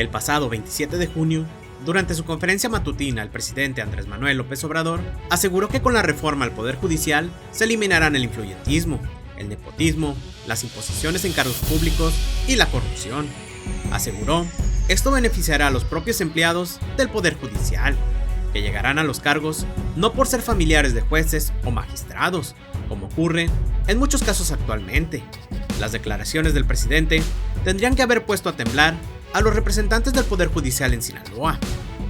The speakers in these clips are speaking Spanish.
El pasado 27 de junio, durante su conferencia matutina, el presidente Andrés Manuel López Obrador aseguró que con la reforma al Poder Judicial se eliminarán el influyentismo, el nepotismo, las imposiciones en cargos públicos y la corrupción. Aseguró, esto beneficiará a los propios empleados del Poder Judicial, que llegarán a los cargos no por ser familiares de jueces o magistrados, como ocurre en muchos casos actualmente. Las declaraciones del presidente tendrían que haber puesto a temblar a los representantes del Poder Judicial en Sinaloa,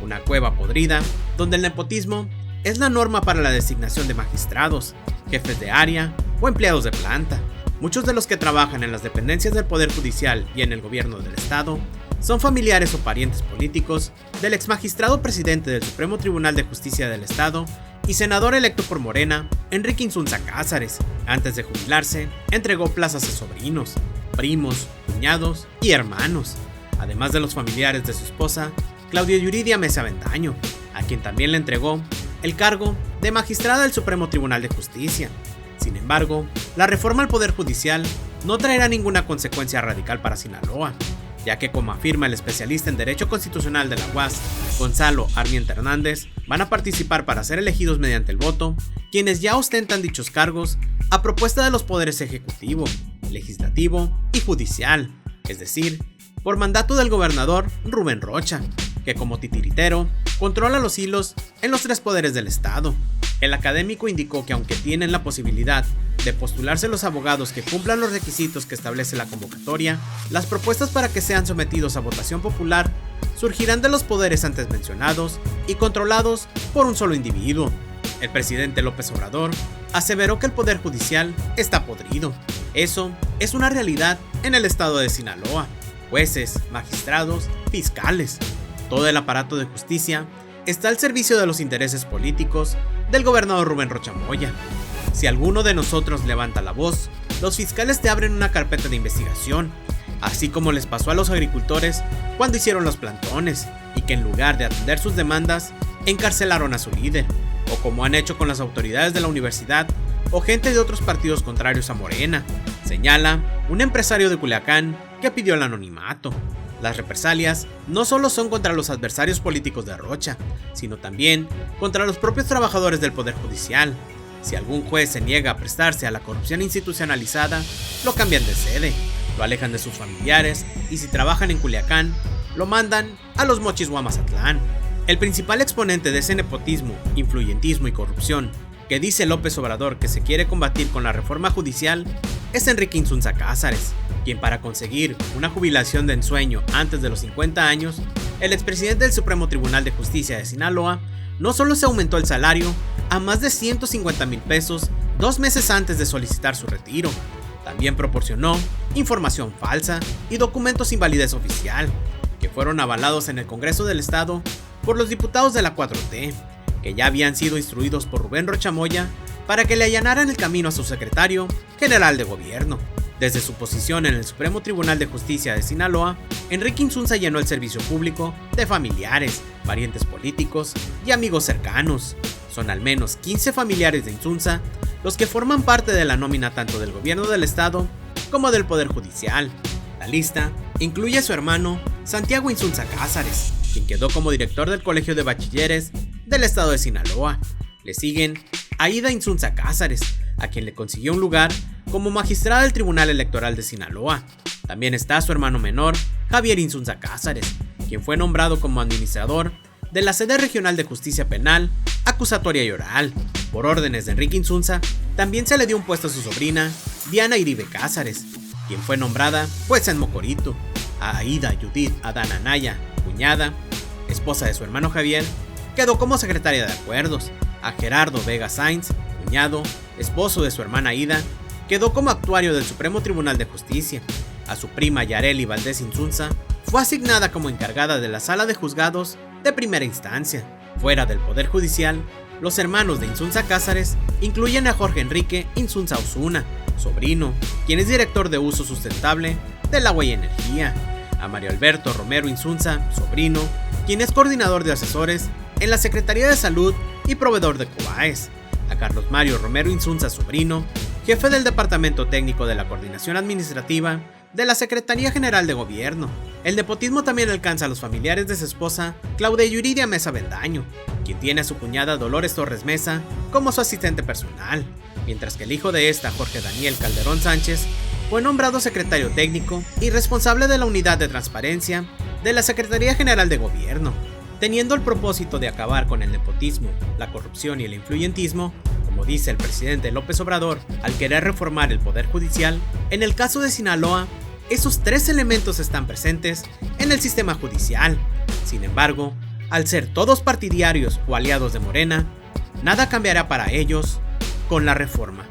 una cueva podrida donde el nepotismo es la norma para la designación de magistrados, jefes de área o empleados de planta. Muchos de los que trabajan en las dependencias del Poder Judicial y en el gobierno del Estado son familiares o parientes políticos del exmagistrado presidente del Supremo Tribunal de Justicia del Estado y senador electo por Morena, Enrique Insunza Cázares. Antes de jubilarse, entregó plazas a sobrinos, primos, cuñados y hermanos, además de los familiares de su esposa, Claudia Yuridia Mesa Avendaño, a quien también le entregó el cargo de magistrada del Supremo Tribunal de Justicia. Sin embargo, la reforma al Poder Judicial no traerá ninguna consecuencia radical para Sinaloa, ya que, como afirma el especialista en Derecho Constitucional de la UAS, Gonzalo Armienta Hernández, van a participar para ser elegidos mediante el voto quienes ya ostentan dichos cargos a propuesta de los poderes ejecutivo, legislativo y judicial, es decir, por mandato del gobernador Rubén Rocha, que como titiritero controla los hilos en los tres poderes del Estado. El académico indicó que aunque tienen la posibilidad de postularse los abogados que cumplan los requisitos que establece la convocatoria, las propuestas para que sean sometidos a votación popular surgirán de los poderes antes mencionados y controlados por un solo individuo. El presidente López Obrador aseveró que el Poder Judicial está podrido. Eso es una realidad en el estado de Sinaloa. Jueces, magistrados, fiscales, todo el aparato de justicia está al servicio de los intereses políticos del gobernador Rubén Rocha Moya. Si alguno de nosotros levanta la voz, los fiscales te abren una carpeta de investigación, así como les pasó a los agricultores cuando hicieron los plantones y que en lugar de atender sus demandas, encarcelaron a su líder, o como han hecho con las autoridades de la universidad o gente de otros partidos contrarios a Morena, señala un empresario de Culiacán que pidió el anonimato. Las represalias no solo son contra los adversarios políticos de Rocha, sino también contra los propios trabajadores del Poder Judicial. Si algún juez se niega a prestarse a la corrupción institucionalizada, lo cambian de sede, lo alejan de sus familiares y si trabajan en Culiacán, lo mandan a Los Mochis o a Mazatlán. El principal exponente de ese nepotismo, influyentismo y corrupción que dice López Obrador que se quiere combatir con la reforma judicial es Enrique Insunza Cázares, quien para conseguir una jubilación de ensueño antes de los 50 años, el expresidente del Supremo Tribunal de Justicia de Sinaloa no solo se aumentó el salario a más de 150,000 pesos 2 meses antes de solicitar su retiro, también proporcionó información falsa y documentos sin validez oficial, que fueron avalados en el Congreso del Estado por los diputados de la 4T, que ya habían sido instruidos por Rubén Rocha Moya para que le allanaran el camino a su secretario general de gobierno. Desde su posición en el Supremo Tribunal de Justicia de Sinaloa, Enrique Insunza llenó el servicio público de familiares, parientes políticos y amigos cercanos. Son al menos 15 familiares de Insunza los que forman parte de la nómina tanto del gobierno del estado como del Poder Judicial. La lista incluye a su hermano Santiago Insunza Cázares, quien quedó como director del Colegio de Bachilleres del estado de Sinaloa. Le siguen Aída Insunza Cázares, a quien le consiguió un lugar como magistrada del Tribunal Electoral de Sinaloa. También está su hermano menor, Javier Insunza Cázares, quien fue nombrado como administrador de la Sede Regional de Justicia Penal, Acusatoria y Oral. Por órdenes de Enrique Insunza, también se le dio un puesto a su sobrina, Diana Iribe Cázares, quien fue nombrada jueza en Mocorito. A Aída Judith Adán Anaya, cuñada, esposa de su hermano Javier, quedó como secretaria de acuerdos. A Gerardo Vega Sainz, cuñado, esposo de su hermana Aída, quedó como actuario del Supremo Tribunal de Justicia. A su prima Yareli Valdés Insunza fue asignada como encargada de la Sala de Juzgados de primera instancia. Fuera del Poder Judicial, los hermanos de Insunza Cázares incluyen a Jorge Enrique Insunza Osuna, sobrino, quien es director de uso sustentable del agua y energía. A Mario Alberto Romero Insunza, sobrino, quien es coordinador de asesores en la Secretaría de Salud y proveedor de COBAES. A Carlos Mario Romero Insunza, sobrino, jefe del Departamento Técnico de la Coordinación Administrativa de la Secretaría General de Gobierno. El nepotismo también alcanza a los familiares de su esposa, Claudia Yuridia Mesa Bendaño, quien tiene a su cuñada Dolores Torres Mesa como su asistente personal, mientras que el hijo de esta, Jorge Daniel Calderón Sánchez, fue nombrado secretario técnico y responsable de la unidad de transparencia de la Secretaría General de Gobierno, teniendo el propósito de acabar con el nepotismo, la corrupción y el influyentismo. Como dice el presidente López Obrador, al querer reformar el Poder Judicial, en el caso de Sinaloa, esos tres elementos están presentes en el sistema judicial. Sin embargo, al ser todos partidarios o aliados de Morena, nada cambiará para ellos con la reforma.